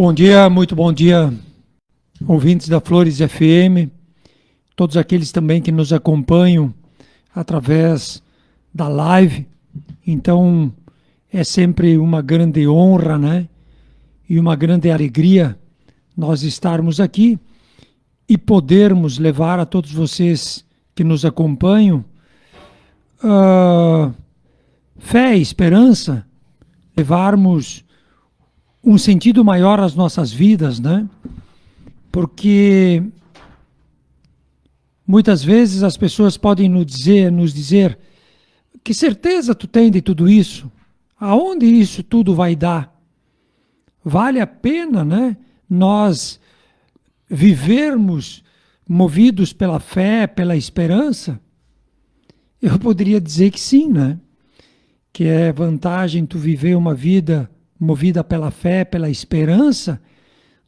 Bom dia, muito bom dia, ouvintes da Flores FM, todos aqueles também que nos acompanham através da live. Então, é sempre uma grande honra, né? E uma grande alegria nós estarmos aqui e podermos levar a todos vocês que nos acompanham fé e esperança, levarmos um sentido maior às nossas vidas, né? Porque muitas vezes as pessoas podem nos dizer, que certeza tu tem de tudo isso? Aonde isso tudo vai dar? Vale a pena, né? Nós vivermos movidos pela fé, pela esperança? Eu poderia dizer que sim, né? Que é vantagem tu viver uma vida movida pela fé, pela esperança,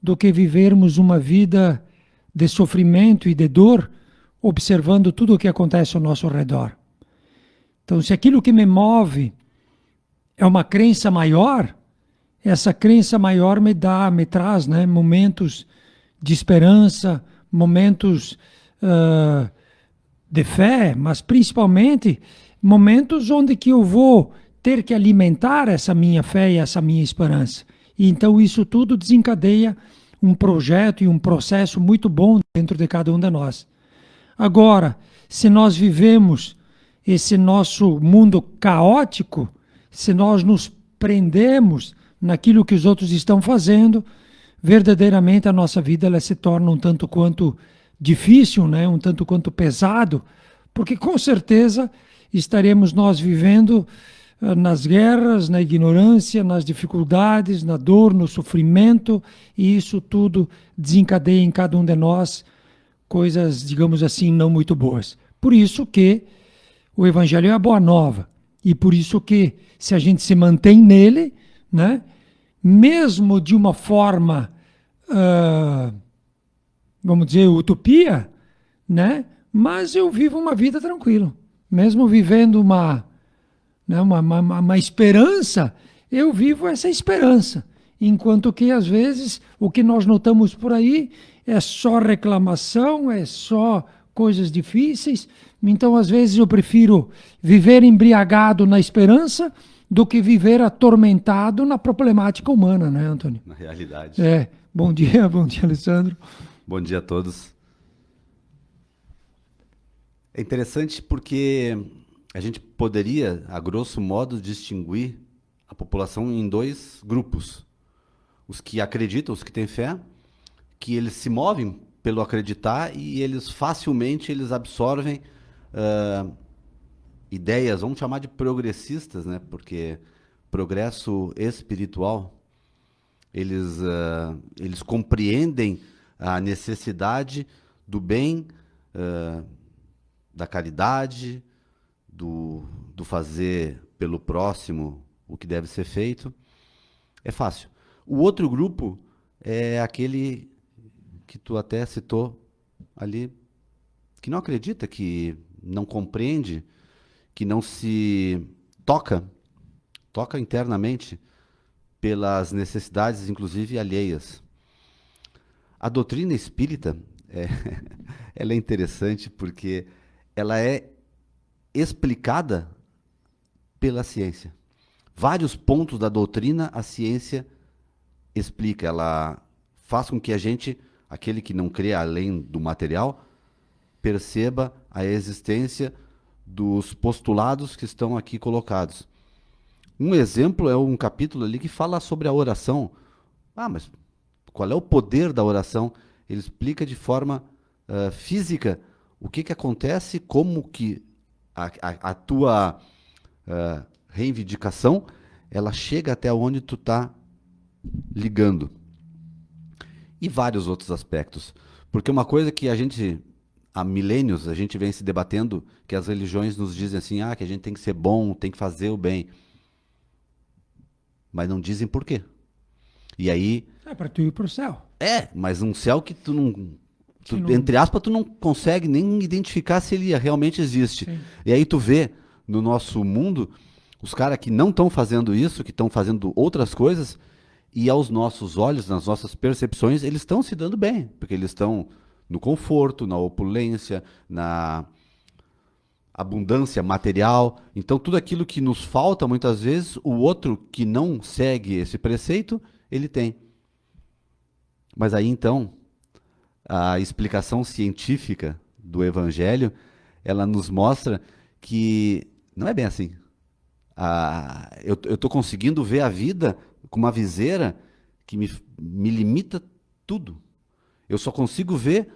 do que vivermos uma vida de sofrimento e de dor, observando tudo o que acontece ao nosso redor. Então, se aquilo que me move é uma crença maior, essa crença maior me traz, né, momentos de esperança, momentos de fé, mas principalmente momentos onde que eu vou ter que alimentar essa minha fé e essa minha esperança. E então isso tudo desencadeia um projeto e um processo muito bom dentro de cada um de nós. Agora, se nós vivemos esse nosso mundo caótico, se nós nos prendemos naquilo que os outros estão fazendo, verdadeiramente a nossa vida ela se torna um tanto quanto difícil, né? Um tanto quanto pesado, porque com certeza estaremos nós vivendo nas guerras, na ignorância, nas dificuldades, na dor, no sofrimento, e isso tudo desencadeia em cada um de nós coisas, digamos assim, não muito boas. Por isso que o Evangelho é a boa nova, e por isso que se a gente se mantém nele, né, mesmo de uma forma, vamos dizer, utopia, né, mas eu vivo uma vida tranquila, mesmo vivendo uma esperança, eu vivo essa esperança. Enquanto que, às vezes, o que nós notamos por aí é só reclamação, é só coisas difíceis. Então, às vezes, eu prefiro viver embriagado na esperança do que viver atormentado na problemática humana, né, Antônio? Na realidade. Bom dia, Alessandro. Bom dia a todos. É interessante porque a gente poderia, a grosso modo, distinguir a população em dois grupos. Os que acreditam, os que têm fé, que eles se movem pelo acreditar e eles facilmente absorvem ideias, vamos chamar de progressistas, né? Porque progresso espiritual, eles compreendem a necessidade do bem, da caridade, do fazer pelo próximo o que deve ser feito. É fácil. O outro grupo é aquele que tu até citou ali, que não acredita, que não compreende, que não se toca internamente pelas necessidades, inclusive alheias. A doutrina espírita, ela é interessante porque ela é explicada pela ciência. Vários pontos da doutrina a ciência explica, ela faz com que a gente, aquele que não crê além do material, perceba a existência dos postulados que estão aqui colocados. Um exemplo é um capítulo ali que fala sobre a oração. Mas qual é o poder da oração? Ele explica de forma física o que acontece, como que a tua reivindicação, ela chega até onde tu está ligando. E vários outros aspectos. Porque uma coisa que há milênios, a gente vem se debatendo, que as religiões nos dizem assim, que a gente tem que ser bom, tem que fazer o bem. Mas não dizem por quê. E aí... É para tu ir para o céu. Mas um céu que tu não... entre aspas, tu não consegue nem identificar se ele realmente existe. Sim. E aí tu vê no nosso mundo os caras que não estão fazendo isso, que estão fazendo outras coisas, E aos nossos olhos, nas nossas percepções, eles estão se dando bem, porque eles estão no conforto, na opulência, na abundância material. Então, tudo aquilo que nos falta, muitas vezes, o outro que não segue esse preceito, ele tem. Mas aí, então, a explicação científica do Evangelho, ela nos mostra que não é bem assim. Eu estou conseguindo ver a vida com uma viseira que me limita tudo. Eu só consigo ver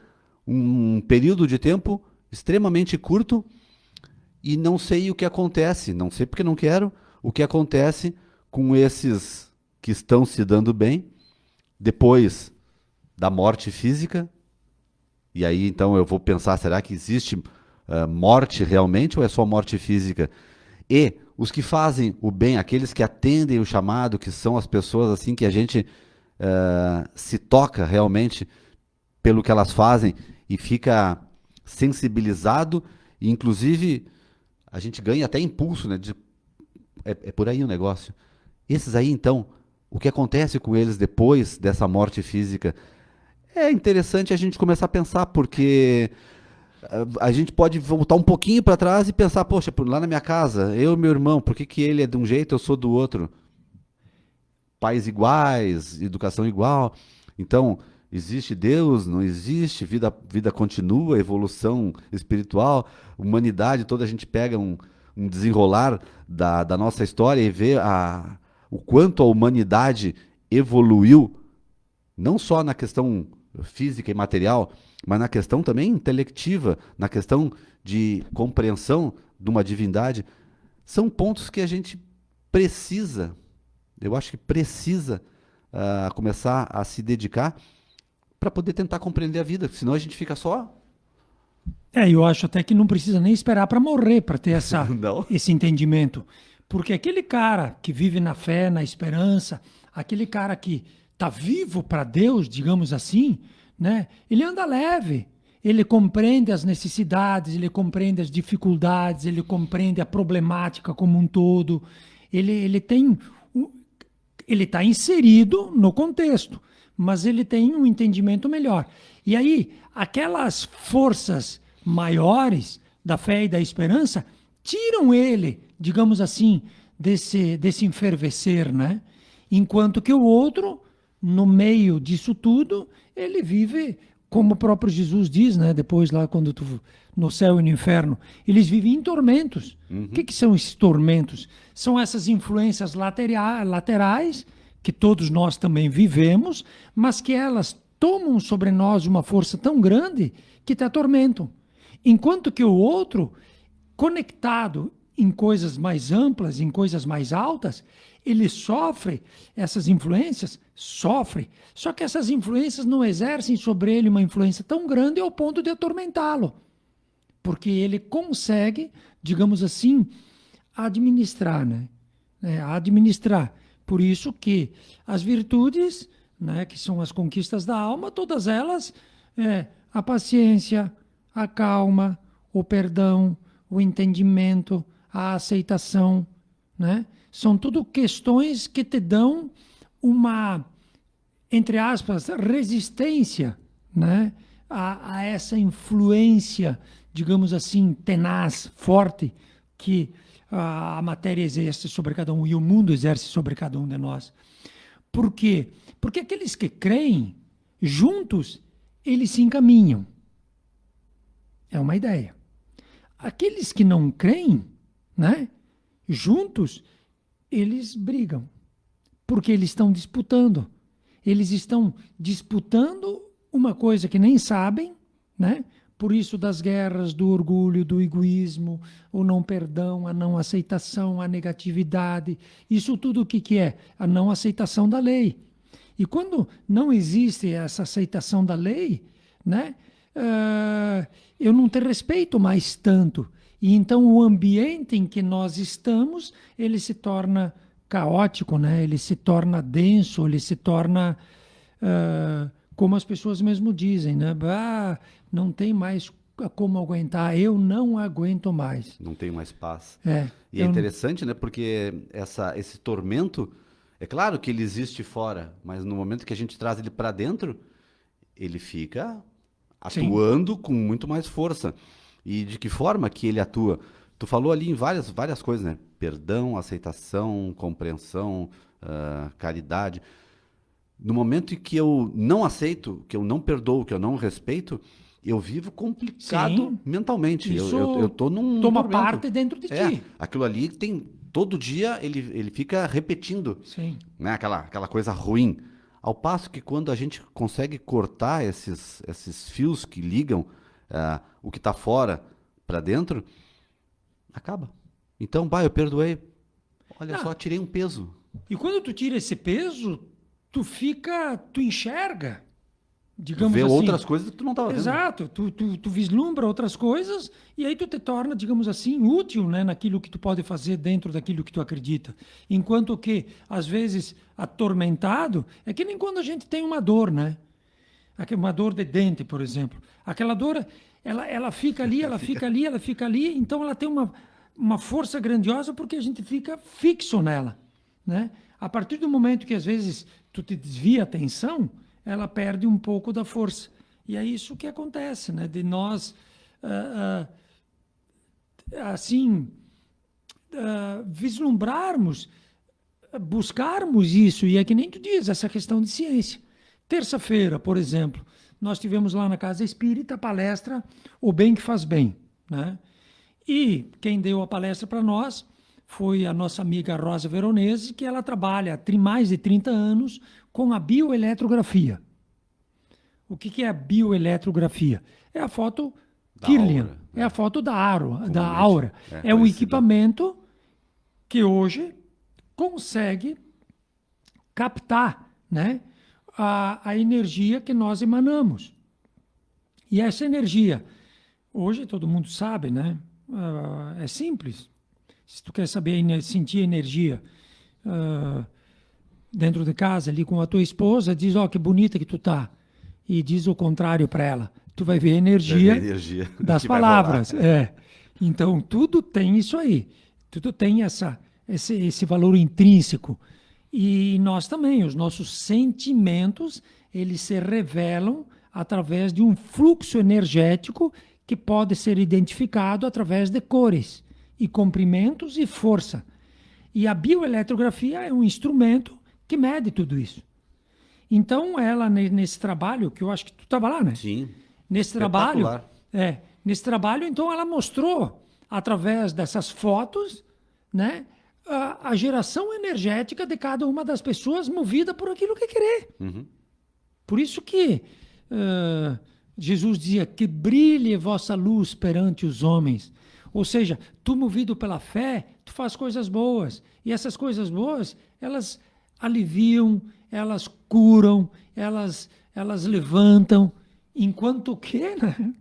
um período de tempo extremamente curto e não sei o que acontece, não sei porque não quero, o que acontece com esses que estão se dando bem depois da morte física. E aí então eu vou pensar, será que existe morte realmente ou é só morte física? E os que fazem o bem, aqueles que atendem o chamado, que são as pessoas assim que a gente se toca realmente pelo que elas fazem e fica sensibilizado, e inclusive a gente ganha até impulso, né? É por aí o negócio. Esses aí, então, o que acontece com eles depois dessa morte física? É interessante a gente começar a pensar, porque a gente pode voltar um pouquinho para trás e pensar, poxa, lá na minha casa, eu e meu irmão, por que que ele é de um jeito, eu sou do outro? Pais iguais, educação igual. Então, existe Deus, não existe, vida continua, evolução espiritual, humanidade toda, a gente pega um desenrolar da nossa história e vê o quanto a humanidade evoluiu, não só na questão física e material, mas na questão também intelectiva, na questão de compreensão de uma divindade. São pontos que a gente precisa, eu acho que precisa começar a se dedicar para poder tentar compreender a vida, senão a gente fica só. Eu acho até que não precisa nem esperar para morrer para ter Não. esse entendimento. Porque aquele cara que vive na fé, na esperança, aquele cara que está vivo para Deus, digamos assim, né? Ele anda leve, ele compreende as necessidades, ele compreende as dificuldades, ele compreende a problemática como um todo, ele tem, ele está inserido no contexto, mas ele tem um entendimento melhor. E aí, aquelas forças maiores da fé e da esperança tiram ele, digamos assim, desse enfervecer, né? Enquanto que o outro, no meio disso tudo, ele vive, como o próprio Jesus diz, né? Depois lá quando tu no céu e no inferno, eles vivem em tormentos. O que são esses tormentos? São essas influências laterais que todos nós também vivemos, mas que elas tomam sobre nós uma força tão grande que te atormentam. Enquanto que o outro, conectado em coisas mais amplas, em coisas mais altas, ele sofre essas influências, sofre. Só que essas influências não exercem sobre ele uma influência tão grande ao ponto de atormentá-lo. Porque ele consegue, digamos assim, administrar, né? Administrar. Por isso que as virtudes, né, que são as conquistas da alma, todas elas, a paciência, a calma, o perdão, o entendimento, a aceitação, né? São tudo questões que te dão uma, entre aspas, resistência, né? A essa influência, digamos assim, tenaz, forte, que a matéria exerce sobre cada um e o mundo exerce sobre cada um de nós. Por quê? Porque aqueles que creem, juntos, eles se encaminham. É uma ideia. Aqueles que não creem, né, juntos, eles brigam. Porque eles estão disputando. Eles estão disputando uma coisa que nem sabem, né? Por isso das guerras, do orgulho, do egoísmo, o não perdão, a não aceitação, a negatividade. Isso tudo o que é? A não aceitação da lei. E quando não existe essa aceitação da lei, né, eu não te respeito mais tanto. E então o ambiente em que nós estamos, ele se torna caótico, né? Ele se torna denso, ele se torna, como as pessoas mesmo dizem, né? Não tem mais como aguentar, eu não aguento mais. Não tem mais paz. É, E é interessante, né? Porque esse tormento É claro que ele existe fora, mas no momento que a gente traz ele para dentro, ele fica Sim, atuando com muito mais força. E de que forma que ele atua? Tu falou ali em várias coisas, né? Perdão, aceitação, compreensão, caridade. No momento em que eu não aceito, que eu não perdoo, que eu não respeito, eu vivo complicado sim. mentalmente. Eu Isso tô num toma tormento. parte dentro de É, ti. aquilo ali tem. Todo dia ele fica repetindo, Sim. né? Aquela coisa ruim. Ao passo que quando a gente consegue cortar esses fios que ligam o que está fora para dentro, acaba. Então, bah, eu perdoei. Olha Não, só, tirei um peso. e quando tu tira esse peso, tu enxerga, Tu digamos vê assim. outras coisas que tu não estava vendo. Exato, tu vislumbra outras coisas e aí tu te torna, digamos assim, útil, né, naquilo que tu pode fazer dentro daquilo que tu acredita. Enquanto que, às vezes, atormentado, é que nem quando a gente tem uma dor, né? Uma dor de dente, por exemplo. Aquela dor, ela fica ali, ela fica ali, ela fica ali, então ela tem uma força grandiosa porque a gente fica fixo nela, né? A partir do momento que às vezes tu te desvia a atenção, ela perde um pouco da força. E é isso que acontece, né? De nós, assim, vislumbrarmos, buscarmos isso, e é que nem tu diz, essa questão de ciência. Terça-feira, por exemplo, nós tivemos lá na Casa Espírita a palestra O Bem que Faz Bem, né? E quem deu a palestra para nós foi a nossa amiga Rosa Veronese, que ela trabalha há mais de 30 anos com a bioeletrografia. O que é a bioeletrografia? É a foto Da Kirlian, aura, é a né? foto da Comumente aura. É um conhecida. equipamento que hoje consegue captar, né, a energia que nós emanamos. E essa energia, hoje todo mundo sabe, né? É simples. Se tu quer saber sentir energia dentro de casa, ali com a tua esposa, diz, ó, que bonita que tu tá. E diz o contrário para ela. Tu vai ver a Vai ver a energia energia das que vai rolar. palavras. É. Então, tudo tem isso aí. Tudo tem esse valor intrínseco. E nós também, os nossos sentimentos, eles se revelam através de um fluxo energético que pode ser identificado através de cores e comprimentos e força. E a bioeletrografia é um instrumento que mede tudo isso. Então, ela, nesse trabalho, que eu acho que tu estava lá, né? Sim, Nesse trabalho, espetacular. então, ela mostrou, através dessas fotos, né, a geração energética de cada uma das pessoas movida por aquilo que querer. Uhum. Por isso que Jesus dizia que brilhe vossa luz perante os homens. Ou seja, tu movido pela fé, tu faz coisas boas. E essas coisas boas, elas aliviam, elas curam, elas levantam. Enquanto que, né?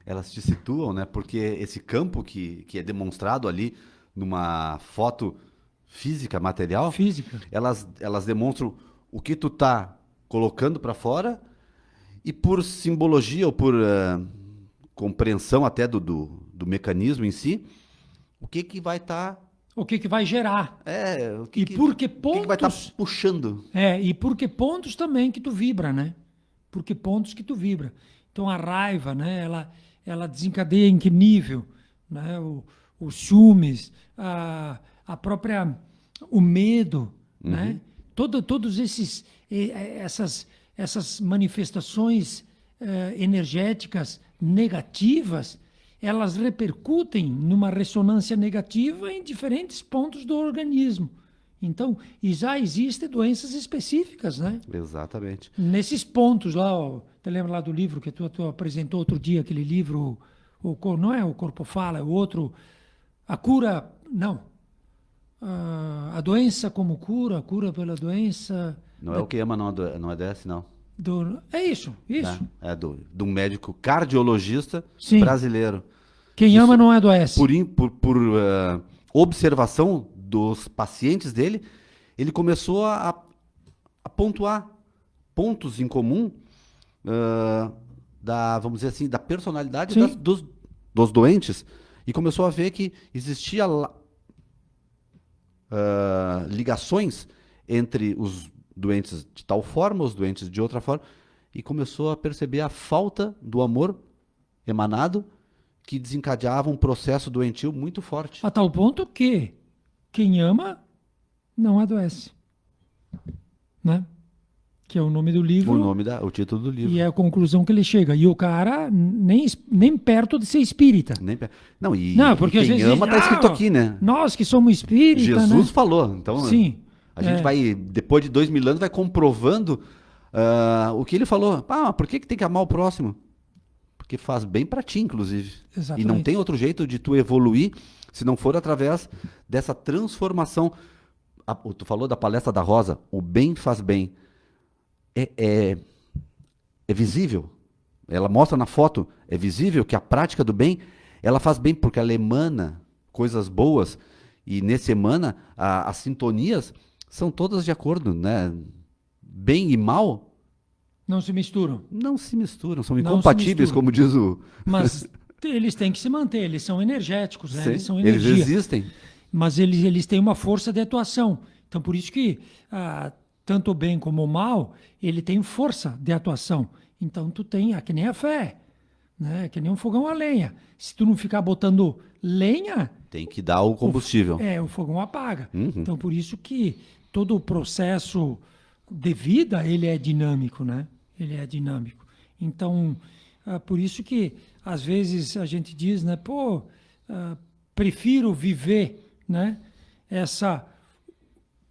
Elas te situam, né? Porque esse campo que é demonstrado ali numa foto física, material, Física. elas demonstram o que tu tá colocando para fora e por simbologia ou por compreensão até do mecanismo em si, o que vai estar O que vai gerar. o E por que o que vai estar pontos? puxando. E por que pontos também que tu vibra, né? Por que pontos que tu vibra. Então a raiva, né? Ela desencadeia em que nível, né? Os ciúmes, o medo, né? Todos essas manifestações energéticas negativas, elas repercutem numa ressonância negativa em diferentes pontos do organismo. Então, e já existem doenças específicas, né? Exatamente. Nesses pontos lá, ó, te lembra lá do livro que tu apresentou outro dia, aquele livro, não é o Corpo Fala, é o outro, a cura, não, a doença como cura, a cura pela doença, Não é o que ama, não, não é desse, não. é isso, Né? É de um médico cardiologista Sim. brasileiro. Quem Isso, ama não adoece. por observação dos pacientes dele, ele começou a pontuar pontos em comum vamos dizer assim, da personalidade Sim. dos doentes e começou a ver que existia ligações entre os doentes de tal forma, os doentes de outra forma, e começou a perceber a falta do amor emanado que desencadeava um processo doentio muito forte. A tal ponto que quem ama não adoece. Né? Que é o nome do livro. O título do livro. E é a conclusão que ele chega. E o cara nem perto de ser espírita. Não, e porque quem às vezes ama está escrito aqui, né? Nós que somos espíritas. Jesus né? falou. Então, sim. A gente vai, depois de 2000 anos, vai comprovando o que ele falou. Por que tem que amar o próximo? Porque faz bem para ti, inclusive. Exatamente. E não tem outro jeito de tu evoluir se não for através dessa transformação. Tu falou da palestra da Rosa, o bem faz bem. É visível. Ela mostra na foto, é visível que a prática do bem, ela faz bem porque ela emana coisas boas. E nesse emana, as sintonias são todas de acordo, né? Bem e mal não se misturam. Não se misturam, são incompatíveis, como diz o... Mas eles têm que se manter, eles são energéticos, né? Sim, eles são energia. Eles existem. Mas eles têm uma força de atuação. Então, por isso que tanto o bem como o mal, ele tem força de atuação. Então, tu tem, que nem a fé, né? Que nem um fogão a lenha. Se tu não ficar botando lenha... Tem que dar o combustível. O fogão apaga. Uhum. Então, por isso que todo o processo de vida, ele é dinâmico, né? Ele é dinâmico. Então, por isso que, às vezes, a gente diz, né? Prefiro viver, né?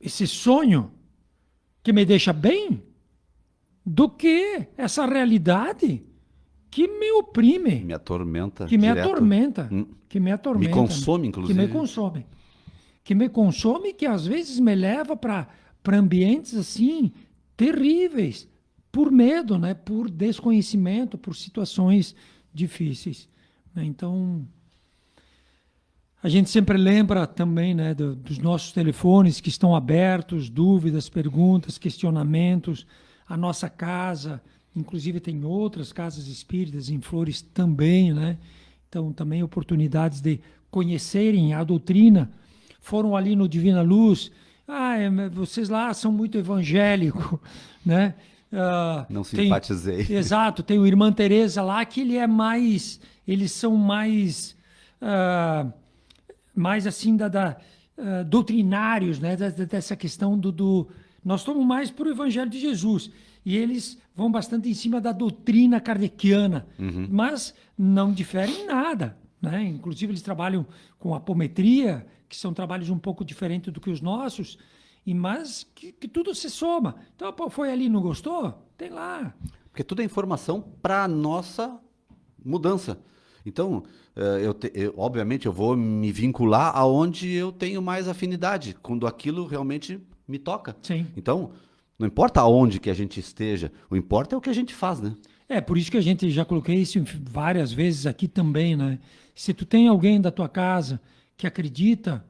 Esse sonho que me deixa bem do que essa realidade que me oprime. Me atormenta. Que me atormenta. Que me atormenta. Me consome, inclusive. Que me consome. Que me consome, que às vezes me leva para ambientes assim terríveis, por medo, né? Por desconhecimento, por situações difíceis. Então, a gente sempre lembra também, né, dos nossos telefones que estão abertos, dúvidas, perguntas, questionamentos. A nossa casa, inclusive tem outras casas espíritas em Flores também, né? Então, também oportunidades de conhecerem a doutrina. Foram ali no Divina Luz. Vocês lá são muito evangélicos, né? Não simpatizei. Exato, tem o Irmã Teresa lá que eles são mais assim doutrinários, né? Dessa questão nós estamos mais para o Evangelho de Jesus e eles vão bastante em cima da doutrina kardeciana, mas não diferem em nada, né? Inclusive eles trabalham com apometria, que são trabalhos um pouco diferentes do que os nossos, mas que tudo se soma. Então, foi ali, não gostou? Tem lá. Porque tudo é informação para a nossa mudança. Então, obviamente, eu vou me vincular aonde eu tenho mais afinidade, quando aquilo realmente me toca. Sim. Então, não importa aonde que a gente esteja, o importa é o que a gente faz, né? Por isso que a gente já coloquei isso várias vezes aqui também, né? Se tu tem alguém da tua casa que acredita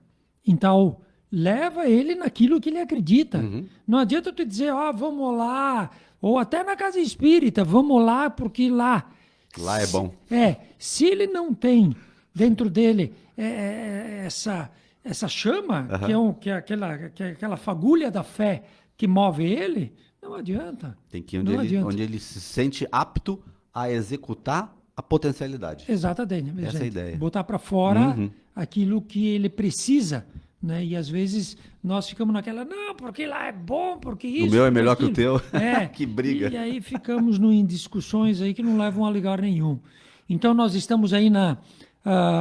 em tal, leva ele naquilo que ele acredita. Não adianta tu dizer, vamos lá, ou até na casa espírita, vamos lá, porque lá é bom. Se ele não tem dentro dele essa chama, que é aquela fagulha da fé que move ele, não adianta. Tem que ir onde ele se sente apto a executar a potencialidade. Exatamente. Essa é a ideia. Botar para fora aquilo que ele precisa, né? E às vezes nós ficamos naquela, não, porque lá é bom, porque isso... O meu é melhor aquilo. que o teu. Que briga. E aí ficamos em discussões aí que não levam a lugar nenhum. Então nós estamos aí na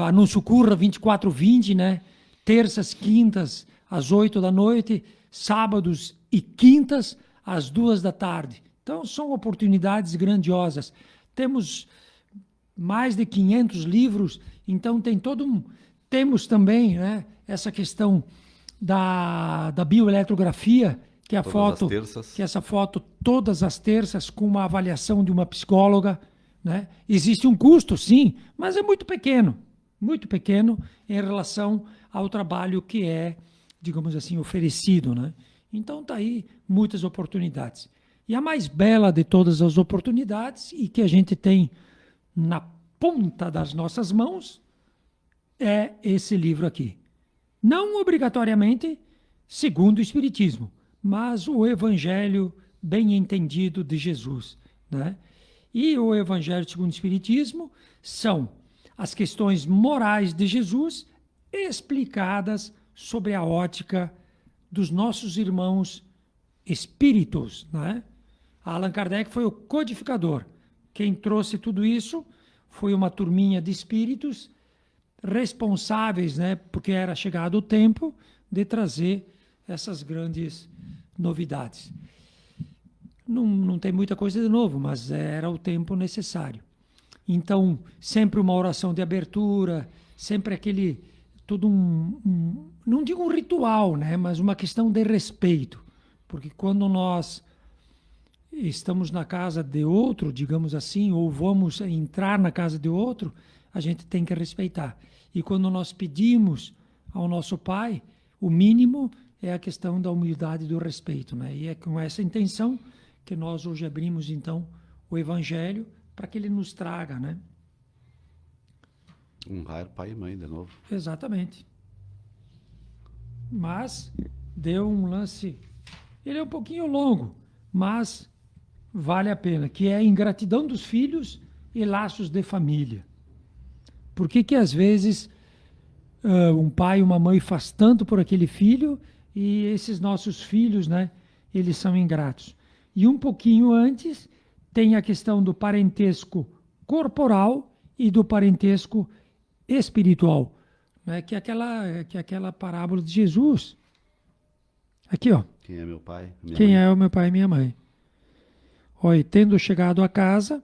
Anúncio Curra 2420, né? Terças, quintas, às 8 da noite, sábados e quintas, às 2 da tarde. Então são oportunidades grandiosas. Temos mais de 500 livros, então tem temos também, né, essa questão da bioeletrografia, que é que essa foto todas as terças com uma avaliação de uma psicóloga, né? Existe um custo, sim, mas é muito pequeno em relação ao trabalho que é, digamos assim, oferecido, né? Então tá aí muitas oportunidades. E a mais bela de todas as oportunidades e que a gente tem na ponta das nossas mãos é esse livro aqui. Não obrigatoriamente segundo o Espiritismo, mas o evangelho bem entendido de Jesus, né? E o evangelho segundo o Espiritismo são as questões morais de Jesus explicadas sobre a ótica dos nossos irmãos espíritos, né? Allan Kardec foi o codificador. Quem trouxe tudo isso foi uma turminha de espíritos responsáveis, né? Porque era chegado o tempo de trazer essas grandes novidades. Não tem muita coisa de novo, mas era o tempo necessário. Então, sempre uma oração de abertura, sempre aquele, todo não digo um ritual, né? Mas uma questão de respeito. Porque quando nós estamos na casa de outro, digamos assim, ou vamos entrar na casa de outro, a gente tem que respeitar. E quando nós pedimos ao nosso Pai, o mínimo é a questão da humildade e do respeito, né? E é com essa intenção que nós hoje abrimos, então, o Evangelho para que ele nos traga, né? Honrar pai e mãe de novo. Exatamente. Mas deu um lance... Ele é um pouquinho longo, mas vale a pena, que é a ingratidão dos filhos e laços de família. Por que às vezes um pai e uma mãe faz tanto por aquele filho e esses nossos filhos, né, eles são ingratos? E um pouquinho antes tem a questão do parentesco corporal e do parentesco espiritual, né, que é aquela parábola de Jesus. Aqui, ó. Quem é meu pai? Quem é o meu pai e minha mãe? Olha, tendo chegado à casa,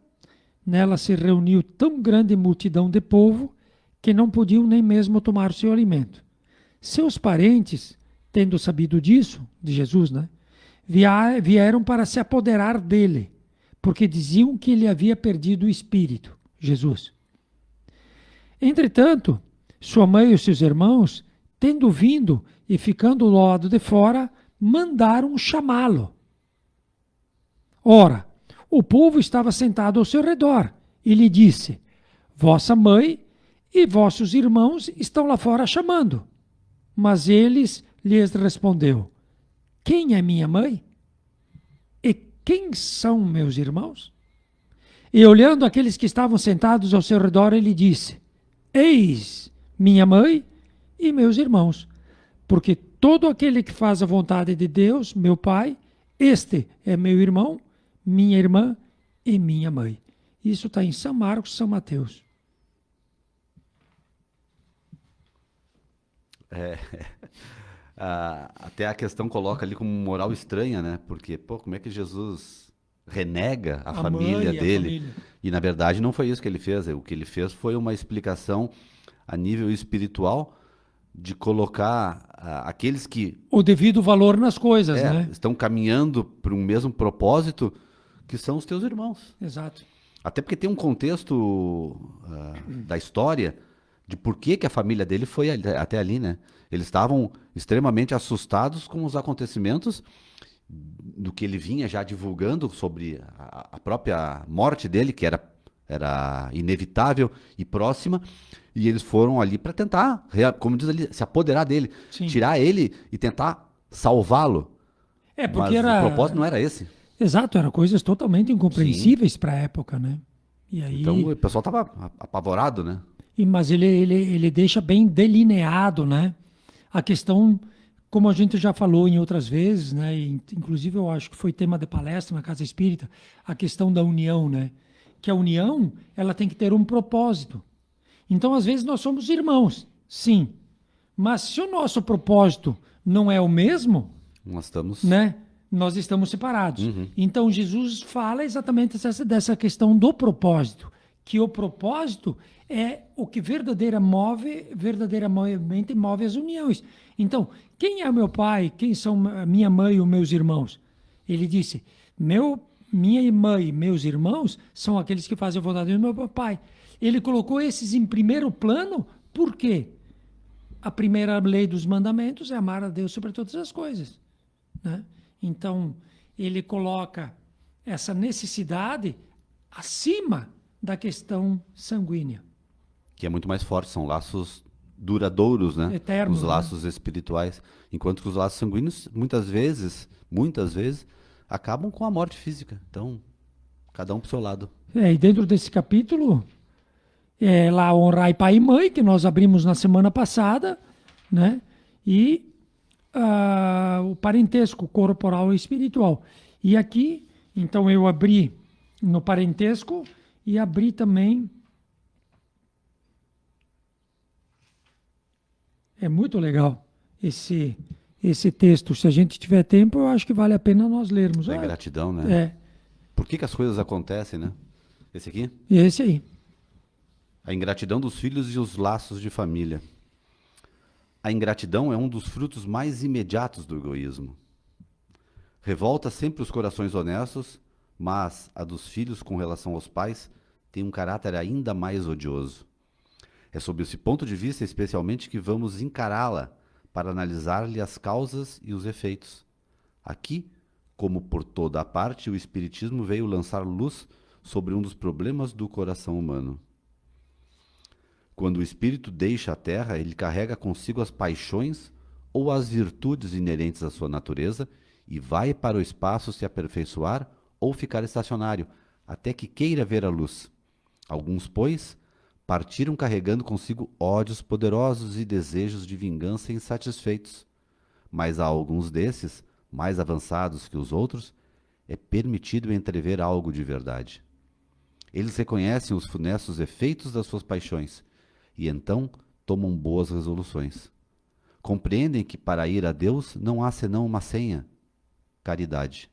nela se reuniu tão grande multidão de povo que não podiam nem mesmo tomar o seu alimento. Seus parentes, tendo sabido disso, de Jesus, né, vieram para se apoderar dele, porque diziam que ele havia perdido o espírito, Jesus. Entretanto, sua mãe e os seus irmãos, tendo vindo e ficando do lado de fora, mandaram chamá-lo. Ora, o povo estava sentado ao seu redor e lhe disse: vossa mãe e vossos irmãos estão lá fora chamando. Mas eles lhes respondeu: quem é minha mãe? E quem são meus irmãos? E olhando aqueles que estavam sentados ao seu redor, ele disse: eis minha mãe e meus irmãos, porque todo aquele que faz a vontade de Deus, meu Pai, este é meu irmão, minha irmã e minha mãe. Isso está em São Marcos, São Mateus. Até a questão coloca ali como moral estranha, né? Porque, como é que Jesus renega a família dele? E, na verdade, não foi isso que ele fez. O que ele fez foi uma explicação a nível espiritual de colocar aqueles que... o devido valor nas coisas, né? Estão caminhando para um mesmo propósito, que são os teus irmãos. Exato. Até porque tem um contexto da história de por que a família dele foi até ali, né? Eles estavam extremamente assustados com os acontecimentos do que ele vinha já divulgando sobre a própria morte dele, que era inevitável e próxima, e eles foram ali para tentar, como diz ali, se apoderar dele, Sim. tirar ele e tentar salvá-lo. Porque mas o propósito não era esse. Exato, eram coisas totalmente incompreensíveis para a época, né? E aí... Então o pessoal estava apavorado, né? Mas ele deixa bem delineado, né? A questão, como a gente já falou em outras vezes, né? Inclusive eu acho que foi tema de palestra na Casa Espírita, a questão da união, né? Que a união, ela tem que ter um propósito. Então, às vezes, nós somos irmãos, sim. Mas se o nosso propósito não é o mesmo, né? Nós estamos separados. Uhum. Então, Jesus fala exatamente dessa questão do propósito, que o propósito é o que verdadeiramente move as uniões. Então, quem é meu pai? Quem são a minha mãe e os meus irmãos? Ele disse, minha mãe e meus irmãos são aqueles que fazem a vontade do meu pai. Ele colocou esses em primeiro plano, por quê? A primeira lei dos mandamentos é amar a Deus sobre todas as coisas, né? Então, ele coloca essa necessidade acima da questão sanguínea. Que é muito mais forte, são laços duradouros, né? Eterno, Os né? laços espirituais. Enquanto que os laços sanguíneos, muitas vezes, acabam com a morte física. Então, cada um pro seu lado. E dentro desse capítulo, lá honrai pai e mãe, que nós abrimos na semana passada, né? E o parentesco corporal e espiritual. E aqui, então eu abri no parentesco e abri também. É muito legal esse texto. Se a gente tiver tempo, eu acho que vale a pena nós lermos. Da ingratidão, né? É, Por que as coisas acontecem, né? Esse aqui? esse aí. A ingratidão dos filhos e os laços de família. A ingratidão é um dos frutos mais imediatos do egoísmo. Revolta sempre os corações honestos, mas a dos filhos com relação aos pais tem um caráter ainda mais odioso. É sob esse ponto de vista, especialmente, que vamos encará-la para analisar-lhe as causas e os efeitos. Aqui, como por toda a parte, o Espiritismo veio lançar luz sobre um dos problemas do coração humano. Quando o espírito deixa a terra, ele carrega consigo as paixões ou as virtudes inerentes à sua natureza e vai para o espaço se aperfeiçoar ou ficar estacionário, até que queira ver a luz. Alguns, pois, partiram carregando consigo ódios poderosos e desejos de vingança insatisfeitos. Mas a alguns desses, mais avançados que os outros, é permitido entrever algo de verdade. Eles reconhecem os funestos efeitos das suas paixões e então tomam boas resoluções. Compreendem que para ir a Deus não há senão uma senha: caridade.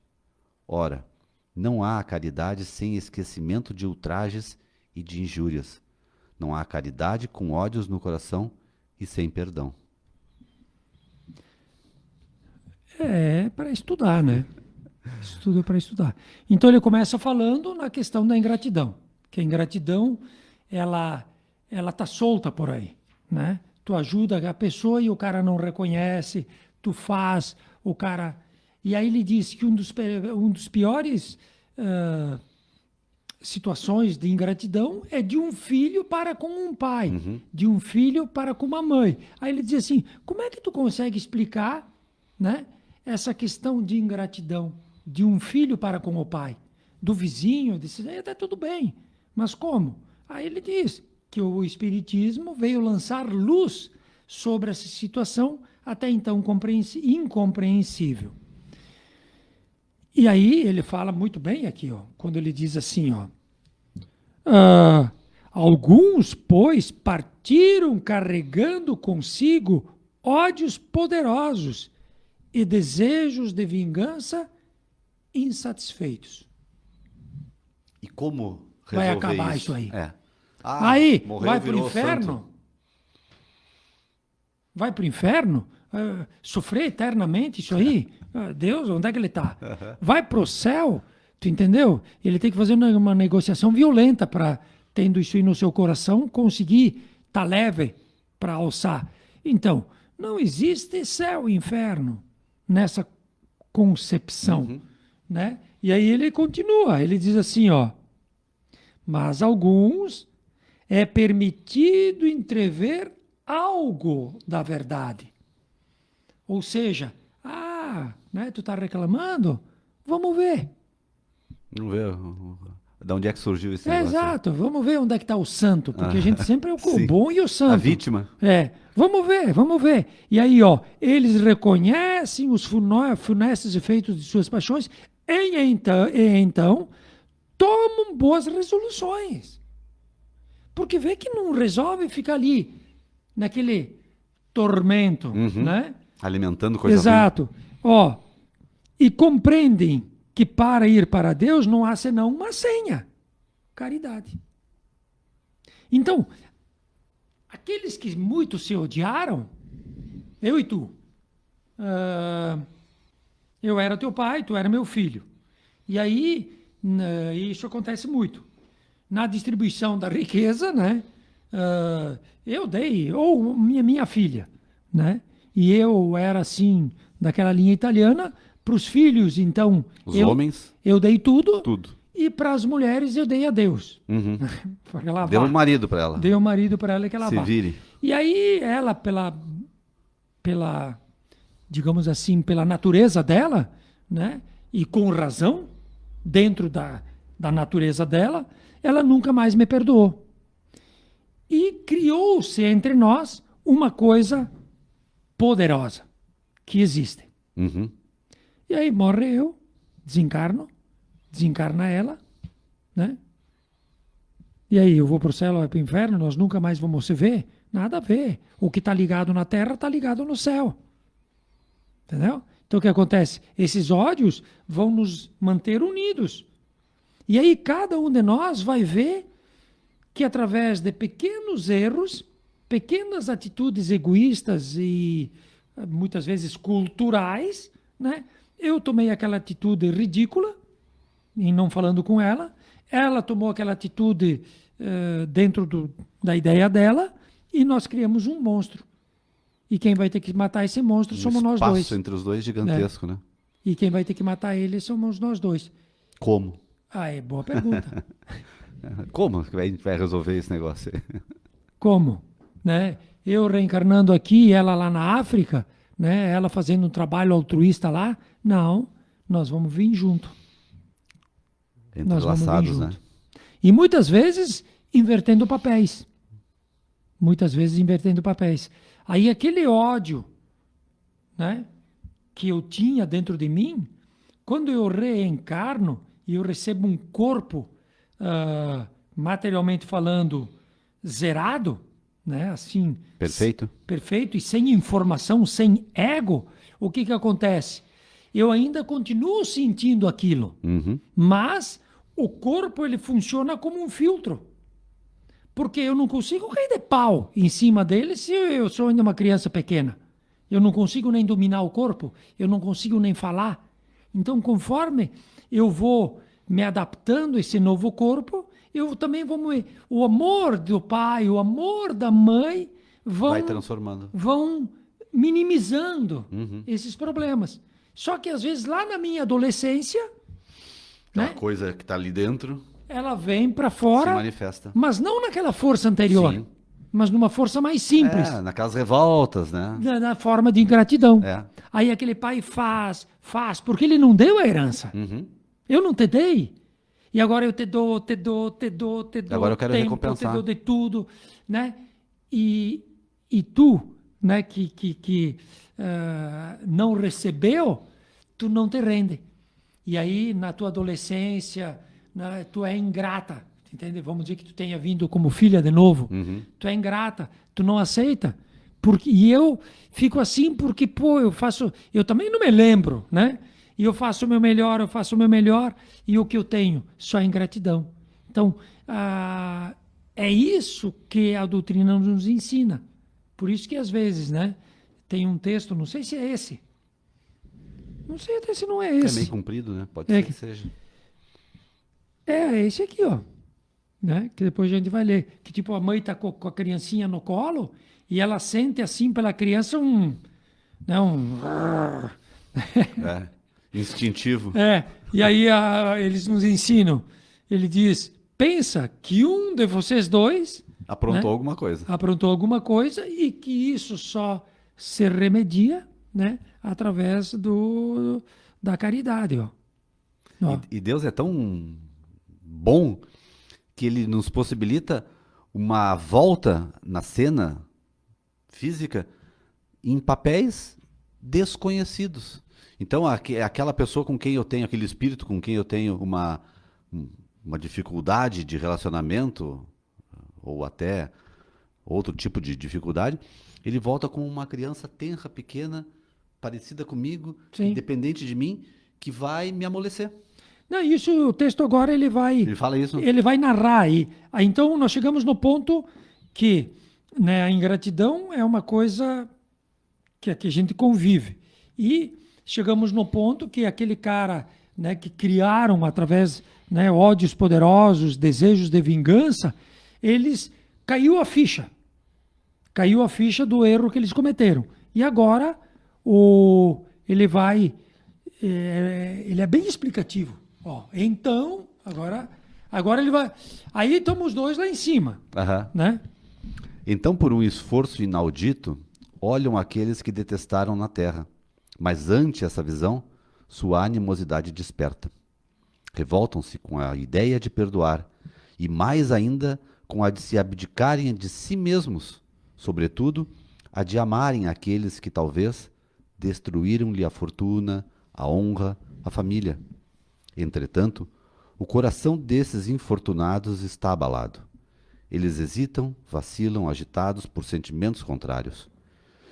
Ora, não há caridade sem esquecimento de ultrajes e de injúrias. Não há caridade com ódios no coração e sem perdão. É para estudar, né? Estudo para estudar. Então ele começa falando na questão da ingratidão, que a ingratidão ela tá solta por aí, né? Tu ajuda a pessoa e o cara não reconhece, tu faz, o cara... E aí ele diz que um dos piores situações de ingratidão é de um filho para com um pai, de um filho para com uma mãe. Aí ele diz assim, como é que tu consegue explicar, né, essa questão de ingratidão de um filho para com o pai, do vizinho, aí até tudo bem, mas como? Aí ele diz que o Espiritismo veio lançar luz sobre essa situação até então incompreensível. E aí ele fala muito bem aqui, ó, quando ele diz assim, ó, alguns, pois, partiram carregando consigo ódios poderosos e desejos de vingança insatisfeitos. E como vai resolver acabar isso aí? Aí, vai para o inferno? santo. Vai para o inferno? Sofrer eternamente isso aí? Deus, onde é que ele está? Vai para o céu? Tu entendeu? Ele tem que fazer uma negociação violenta para, tendo isso aí no seu coração, conseguir estar leve para alçar. Então, não existe céu e inferno nessa concepção, né? E aí ele continua, ele diz assim, ó, mas alguns é permitido entrever algo da verdade. Ou seja, né, tu está reclamando? Vamos ver. Vamos ver de onde é que surgiu esse negócio. Exato, vamos ver onde é que está o santo, porque a gente sempre é o bom e o santo. A vítima. Vamos ver. E aí, ó, eles reconhecem os funestos efeitos de suas paixões e então tomam boas resoluções. Porque vê que não resolve ficar ali, naquele tormento, né? Alimentando coisa Exato. Ó, e compreendem que para ir para Deus não há senão uma senha: caridade. Então, aqueles que muito se odiaram, eu e tu, eu era teu pai, tu era meu filho. E aí, isso acontece muito. Na distribuição da riqueza, né? Eu dei, ou minha filha, né? E eu era assim, daquela linha italiana, para os filhos, então. Os homens? Eu dei tudo. Tudo. E para as mulheres eu dei a Deus. Uhum. Para ela Deu vá. um marido para ela. Dei o marido para ela que ela Se vá. vire. E aí ela, digamos assim, pela natureza dela, né? E com razão, dentro da natureza dela, ela nunca mais me perdoou. E criou-se entre nós uma coisa poderosa que existe. Uhum. E aí morre eu, desencarna ela, né? E aí eu vou para o céu, ela vai para o inferno, nós nunca mais vamos se ver? Nada a ver. O que está ligado na terra está ligado no céu. Entendeu? Então o que acontece? Esses ódios vão nos manter unidos. E aí cada um de nós vai ver que através de pequenos erros, pequenas atitudes egoístas e muitas vezes culturais, né? Eu tomei aquela atitude ridícula, em não falando com ela, ela tomou aquela atitude dentro da ideia dela, e nós criamos um monstro. E quem vai ter que matar esse monstro somos nós dois. Espaço entre os dois gigantesco, né? E quem vai ter que matar ele somos nós dois. Como? Ah, é boa pergunta. Como que a gente vai resolver esse negócio aí? Como? Né? Eu reencarnando aqui, ela lá na África, né? Ela fazendo um trabalho altruísta lá. Não, nós vamos vir junto. Nós vamos vir Entrelaçados, junto. né? E muitas vezes invertendo papéis. Muitas vezes invertendo papéis. Aí aquele ódio, né, que eu tinha dentro de mim, quando eu reencarno e eu recebo um corpo, materialmente falando, zerado, né, assim, Perfeito? perfeito e sem informação, sem ego, o que acontece? Eu ainda continuo sentindo aquilo, Uhum. mas o corpo ele funciona como um filtro. Porque eu não consigo cair de pau em cima dele se eu sou ainda uma criança pequena. Eu não consigo nem dominar o corpo, eu não consigo nem falar. Então, conforme eu vou me adaptando a esse novo corpo, eu também vou... O amor do pai, o amor da mãe Vai transformando. vão minimizando Uhum. esses problemas. Só que, às vezes, lá na minha adolescência, Aquela né, coisa que está ali dentro ela vem para se fora, manifesta. mas não naquela força anterior, Sim. mas numa força mais simples, Naquelas revoltas, né? na forma de ingratidão. É. Aí aquele pai faz, porque ele não deu a herança. Uhum. Eu não te dei. E agora eu te dou, te dou. Agora eu quero tempo, recompensar. te dou de tudo, né? E tu, né, que não recebeu, tu não te rende. E aí, na tua adolescência, né, tu é ingrata, entende? Vamos dizer que tu tenha vindo como filha de novo. Uhum. Tu é ingrata, tu não aceita. E eu fico assim porque, pô, eu também não me lembro, né? E eu faço o meu melhor, e o que eu tenho? Só ingratidão. Então, é isso que a doutrina nos ensina. Por isso que às vezes, né, tem um texto, não sei se é esse. Não sei até se não é É esse. meio comprido, né? Pode É ser que- que seja. É esse aqui, ó. Né? Que depois a gente vai ler. Que tipo, a mãe está com a criancinha no colo e ela sente assim pela criança né, É. Instintivo. E aí eles nos ensinam. Ele diz, pensa que um de vocês dois Aprontou né, alguma coisa. aprontou alguma coisa e que isso só se remedia, né, através da caridade. Ó. Ó. E Deus é tão bom que ele nos possibilita uma volta na cena física em papéis desconhecidos. Então, aquela pessoa com quem eu tenho, aquele espírito com quem eu tenho uma dificuldade de relacionamento, ou até outro tipo de dificuldade, ele volta com uma criança tenra, pequena, parecida comigo, Sim. independente de mim, que vai me amolecer. Não, isso, o texto agora Ele fala isso? ele vai narrar aí. Então nós chegamos no ponto que, né, a ingratidão é uma coisa que a gente convive. E chegamos no ponto que aquele cara, né, que criaram através, né, ódios poderosos, desejos de vingança, caiu a ficha. Caiu a ficha do erro que eles cometeram. E agora ele é bem explicativo. Ó, então, Agora ele vai. Aí estamos os dois lá em cima, Aham. né? Então, por um esforço inaudito, olham aqueles que detestaram na terra. Mas ante essa visão, sua animosidade desperta. Revoltam-se com a ideia de perdoar, e mais ainda com a de se abdicarem de si mesmos, sobretudo, a de amarem aqueles que talvez destruíram-lhe a fortuna, a honra, a família. Entretanto, o coração desses infortunados está abalado. Eles hesitam, vacilam, agitados por sentimentos contrários.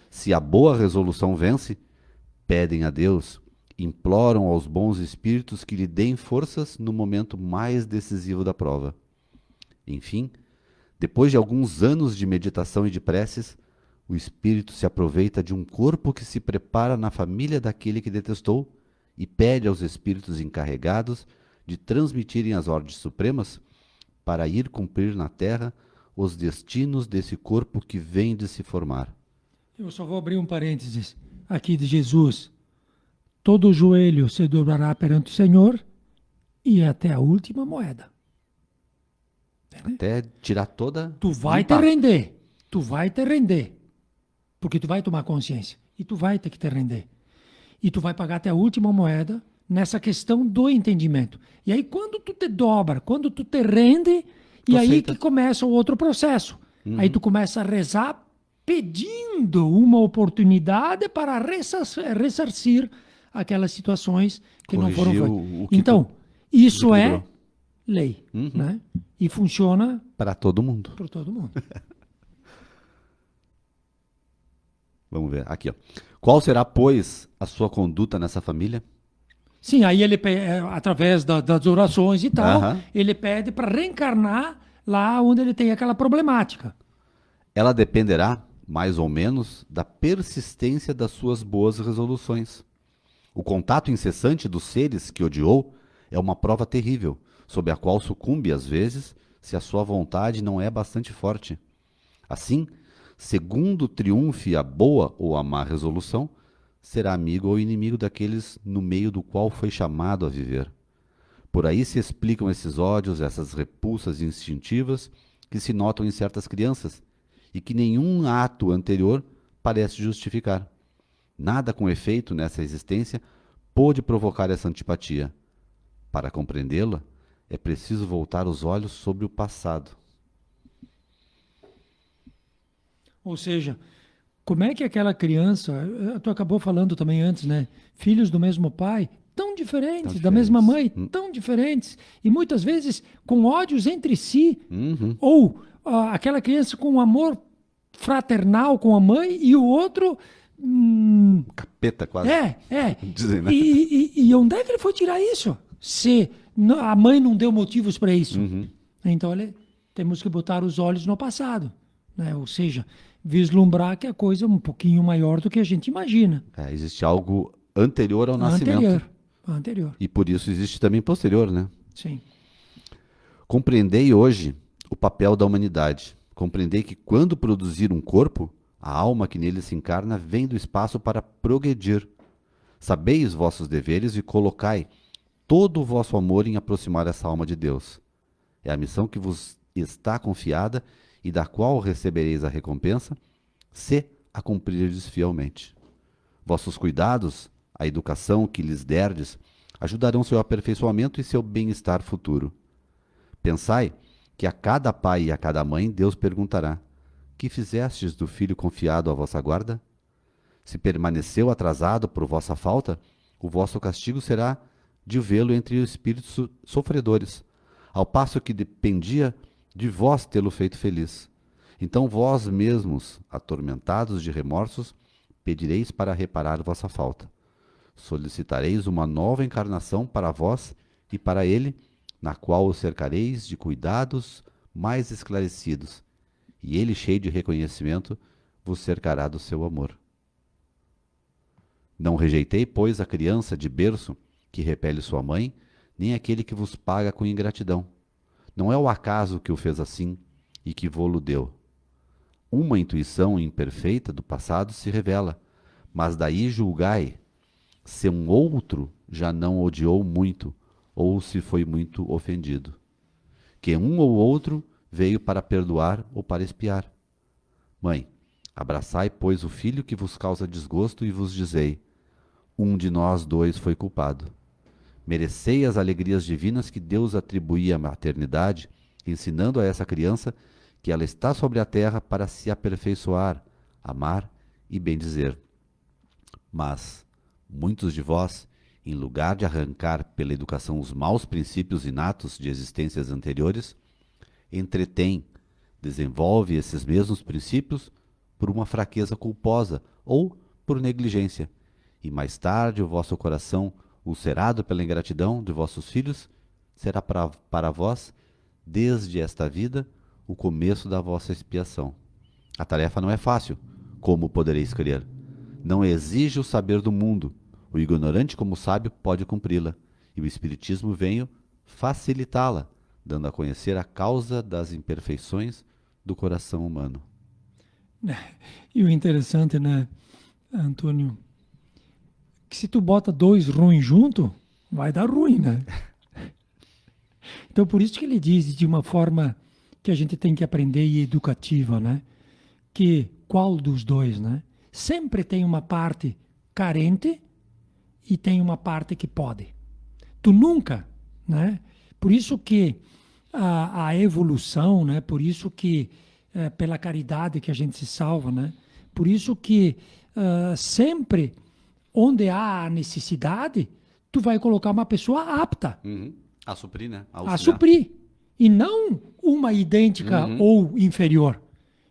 Se a boa resolução vence, pedem a Deus, imploram aos bons espíritos que lhe deem forças no momento mais decisivo da prova. Enfim, depois de alguns anos de meditação e de preces, o espírito se aproveita de um corpo que se prepara na família daquele que detestou e pede aos espíritos encarregados de transmitirem as ordens supremas para ir cumprir na terra os destinos desse corpo que vem de se formar. Eu só vou abrir um parênteses aqui de Jesus. Todo joelho se dobrará perante o Senhor e até a última moeda. Até tirar toda... Tu vai te limpar. render. Tu vai te render. Porque tu vai tomar consciência. E tu vai ter que te render. E tu vai pagar até a última moeda nessa questão do entendimento. E aí quando tu te dobra, quando tu te rende, Tu e aí aceita. que começa o outro processo. Aí tu começa a rezar pedindo uma oportunidade para ressarcir aquelas situações que não foram Corrigir feitas. o que Então, isso é desequilibrou. lei. Né? E funciona Para todo mundo. para todo mundo. Vamos ver, aqui ó. Qual será, pois, a sua conduta nessa família? Sim, aí ele, através das orações e tal, Aham. ele pede para reencarnar lá onde ele tem aquela problemática. Ela dependerá, mais ou menos, da persistência das suas boas resoluções. O contato incessante dos seres que odiou é uma prova terrível, sob a qual sucumbe às vezes, se a sua vontade não é bastante forte. Assim, segundo triunfe a boa ou a má resolução, será amigo ou inimigo daqueles no meio do qual foi chamado a viver. Por aí se explicam esses ódios, essas repulsas instintivas que se notam em certas crianças e que nenhum ato anterior parece justificar. Nada com efeito nessa existência pôde provocar essa antipatia. Para compreendê-la, é preciso voltar os olhos sobre o passado. Ou seja, como é que aquela criança, tu acabou falando também antes, né? Filhos do mesmo pai, tão diferentes, Tão da mesma mãe, diferentes. tão diferentes, e muitas vezes com ódios entre si, Uhum. ou aquela criança com amor fraternal com a mãe e o outro. Capeta quase. Dizem, né? E onde é que ele foi tirar isso? Se a mãe não deu motivos para isso. Então, olha, temos que botar os olhos no passado. Né? Ou seja, vislumbrar que a coisa é um pouquinho maior do que a gente imagina. Existe algo anterior ao nascimento. Anterior. E por isso existe também posterior, né? Sim. Compreendei hoje o papel da humanidade. Compreendei que quando produzir um corpo, a alma que nele se encarna vem do espaço para progredir. Sabeis vossos deveres e colocai todo o vosso amor em aproximar essa alma de Deus. É a missão que vos está confiada e da qual recebereis a recompensa, se a cumprirdes fielmente. Vossos cuidados, a educação que lhes derdes, ajudarão seu aperfeiçoamento e seu bem-estar futuro. Pensai que a cada pai e a cada mãe Deus perguntará: que fizestes do filho confiado à vossa guarda? Se permaneceu atrasado por vossa falta, o vosso castigo será de vê-lo entre os espíritos sofredores, ao passo que dependia de vós tê-lo feito feliz. Então vós mesmos, atormentados de remorsos, pedireis para reparar vossa falta. Solicitareis uma nova encarnação para vós e para ele, na qual o cercareis de cuidados mais esclarecidos, e ele, cheio de reconhecimento, vos cercará do seu amor. Não rejeitei, pois, a criança de berço que repele sua mãe, nem aquele que vos paga com ingratidão. Não é o acaso que o fez assim e que vô-lo deu. Uma intuição imperfeita do passado se revela, mas daí julgai, se um outro já não odiou muito, ou se foi muito ofendido. Que um ou outro veio para perdoar ou para expiar. Mãe, abraçai, pois, o filho que vos causa desgosto e vos dizei: um de nós dois foi culpado. Merecei as alegrias divinas que Deus atribuía à maternidade, ensinando a essa criança que ela está sobre a terra para se aperfeiçoar, amar e bendizer. Mas muitos de vós, em lugar de arrancar pela educação os maus princípios inatos de existências anteriores, entretém, desenvolve esses mesmos princípios por uma fraqueza culposa ou por negligência, e mais tarde o vosso coração, ulcerado pela ingratidão de vossos filhos, será para vós, desde esta vida, o começo da vossa expiação. A tarefa não é fácil, como podereis crer. Não exige o saber do mundo. O ignorante, como sábio, pode cumpri-la, e o Espiritismo veio facilitá-la, dando a conhecer a causa das imperfeições do coração humano. E o interessante, né, Antônio, que se tu bota dois ruins junto, vai dar ruim, né? Então, por isso que ele diz de uma forma que a gente tem que aprender e educativa, né? Que qual dos dois, né? Sempre tem uma parte carente e tem uma parte que pode. Tu nunca, né? Por isso que a evolução, né? Por isso que pela caridade que a gente se salva, né? Por isso que sempre onde há a necessidade, tu vai colocar uma pessoa apta. Uhum. A suprir, né? A suprir. E não uma idêntica ou inferior.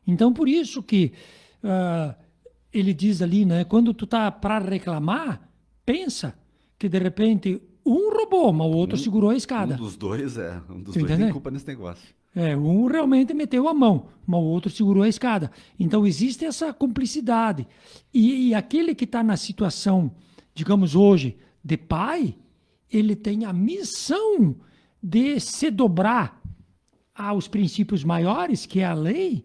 Então, por isso que ele diz ali, né? Quando tu tá para reclamar, pensa que de repente um roubou, mas o outro segurou a escada. Um dos dois tem culpa nesse negócio. Um realmente meteu a mão, mas o outro segurou a escada. Então, existe essa cumplicidade. E aquele que está na situação, digamos hoje, de pai, ele tem a missão de se dobrar aos princípios maiores, que é a lei,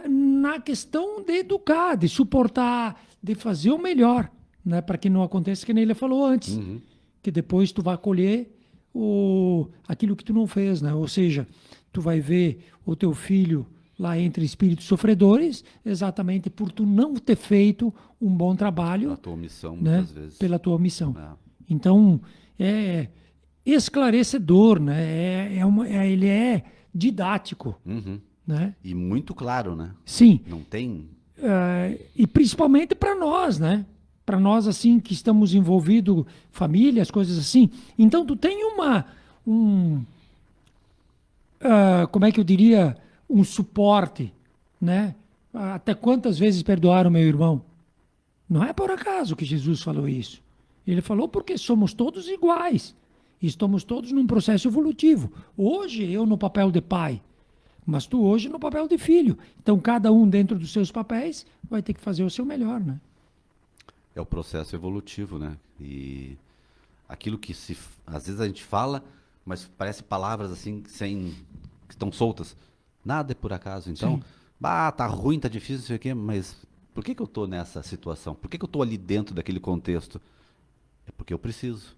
na questão de educar, de suportar, de fazer o melhor, né? Para que não aconteça que nem ele falou antes, que depois tu vai colher aquilo que tu não fez, né? Ou seja, tu vai ver o teu filho lá entre espíritos sofredores, exatamente por tu não ter feito um bom trabalho. Pela tua omissão, né? muitas vezes. Pela tua omissão. Então, é esclarecedor, né? Ele é didático. Né? E muito claro, né? Sim. Não tem... e principalmente para nós, né? Para nós, assim, que estamos envolvidos, famílias, coisas assim. Então, tu tem como é que eu diria, um suporte, né? Até quantas vezes perdoaram meu irmão? Não é por acaso que Jesus falou isso. Ele falou porque somos todos iguais. E estamos todos num processo evolutivo. Hoje, eu no papel de pai, mas tu hoje no papel de filho. Então, cada um dentro dos seus papéis vai ter que fazer o seu melhor, né? É o processo evolutivo, né? E aquilo que às vezes a gente fala, mas parece palavras assim, que estão soltas. Nada é por acaso. Então, tá ruim, tá difícil, não sei o quê, mas por que eu tô nessa situação? Por que eu tô ali dentro daquele contexto? É porque eu preciso.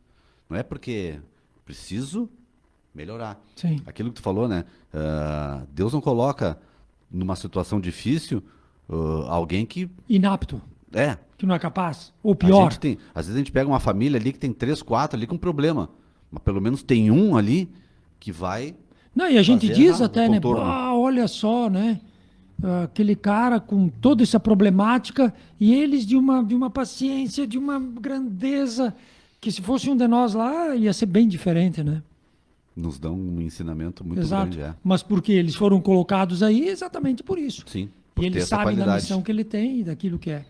Não é porque preciso melhorar. Sim. Aquilo que tu falou, né? Deus não coloca numa situação difícil alguém que... Inapto. Que não é capaz. Ou pior. Às vezes a gente pega uma família ali que tem 3, 4 ali com problema. Mas pelo menos tem um ali que vai... Não, e a gente diz até, né? Olha só, né? Aquele cara com toda essa problemática e eles de uma paciência, de uma grandeza, que se fosse um de nós lá, ia ser bem diferente, né? Nos dão um ensinamento muito grande. Mas porque eles foram colocados aí exatamente por isso. Sim. E eles sabem da missão que ele tem e daquilo que é.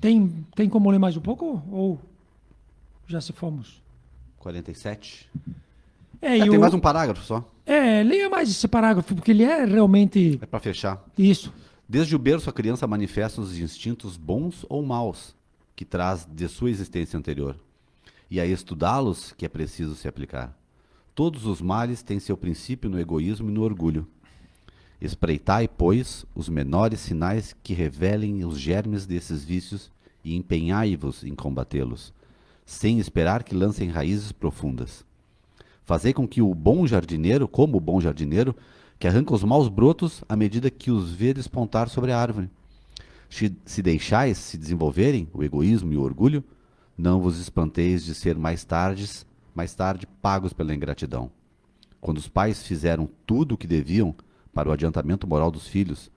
Tem como ler mais um pouco? Ou já se fomos? 47. Tem mais um parágrafo só. Leia mais esse parágrafo, porque ele é realmente... É para fechar. Isso. Desde o berço a criança manifesta os instintos bons ou maus que traz de sua existência anterior. E a estudá-los que é preciso se aplicar. Todos os males têm seu princípio no egoísmo e no orgulho. Espreitai, pois, os menores sinais que revelem os germes desses vícios e empenhai-vos em combatê-los. sem esperar que lancem raízes profundas. Fazei com que o bom jardineiro, como o bom jardineiro, que arranca os maus brotos à medida que os vê despontar sobre a árvore. Se deixais se desenvolverem o egoísmo e o orgulho, não vos espanteis de ser mais tarde pagos pela ingratidão. Quando os pais fizeram tudo o que deviam para o adiantamento moral dos filhos,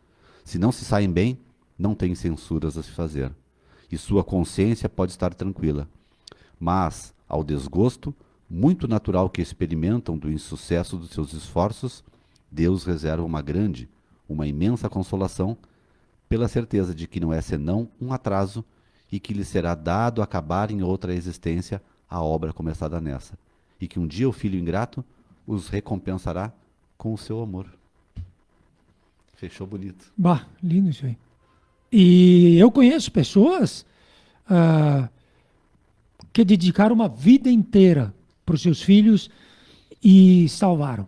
se não se saem bem, não têm censuras a se fazer, e sua consciência pode estar tranquila. Mas, ao desgosto, muito natural que experimentam do insucesso dos seus esforços, Deus reserva uma imensa consolação, pela certeza de que não é senão um atraso e que lhe será dado acabar em outra existência a obra começada nessa, e que um dia o filho ingrato os recompensará com o seu amor. Fechou bonito. Bah, lindo isso aí. E eu conheço pessoas que dedicaram uma vida inteira para os seus filhos e salvaram.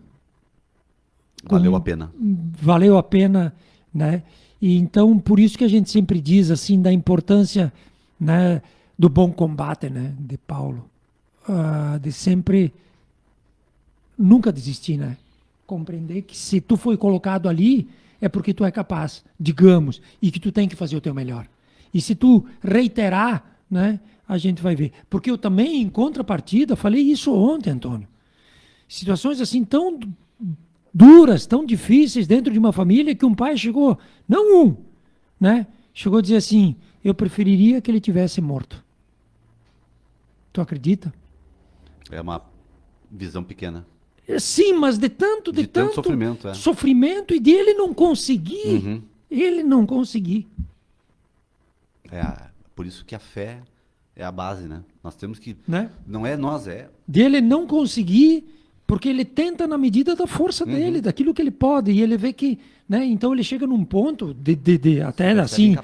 Valeu a pena. Valeu a pena, né? E então, por isso que a gente sempre diz assim da importância, né, do bom combate, né, de Paulo, de sempre nunca desistir, né? Compreender que se tu foi colocado ali é porque tu é capaz, digamos, e que tu tem que fazer o teu melhor. E se tu reiterar, né, a gente vai ver. Porque eu também, em contrapartida, falei isso ontem, Antônio. Situações assim tão duras, tão difíceis dentro de uma família que um pai chegou, não um, né? Chegou a dizer assim, eu preferiria que ele tivesse morto. Tu acredita? É uma visão pequena. Sim, mas de tanto sofrimento, sofrimento e de ele não conseguir. Ele não conseguir. Por isso que a fé é a base, né? Nós temos que... Né? Não é nós, é... De ele não conseguir, porque ele tenta na medida da força dele, daquilo que ele pode, e ele vê que... Né? Então ele chega num ponto de até assim...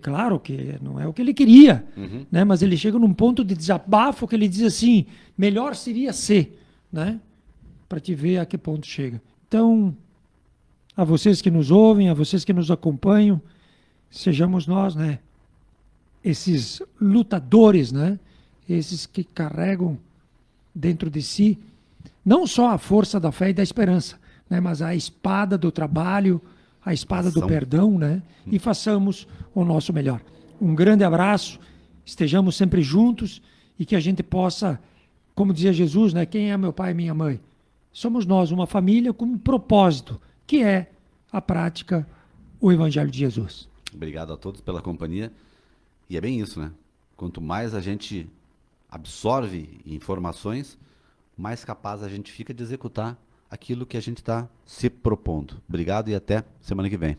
Claro que não é o que ele queria, né? Mas ele chega num ponto de desabafo que ele diz assim, melhor seria ser, né? Para te ver a que ponto chega. Então, a vocês que nos ouvem, a vocês que nos acompanham, sejamos nós, né? Esses lutadores, né? Esses que carregam dentro de si não só a força da fé e da esperança, né? Mas a espada do trabalho, a espada do perdão, né? E façamos o nosso melhor. Um grande abraço, estejamos sempre juntos e que a gente possa, como dizia Jesus, né? Quem é meu pai e minha mãe? Somos nós, uma família com um propósito, que é a prática, o Evangelho de Jesus. Obrigado a todos pela companhia. E é bem isso, né? Quanto mais a gente absorve informações, mais capaz a gente fica de executar aquilo que a gente está se propondo. Obrigado e até semana que vem.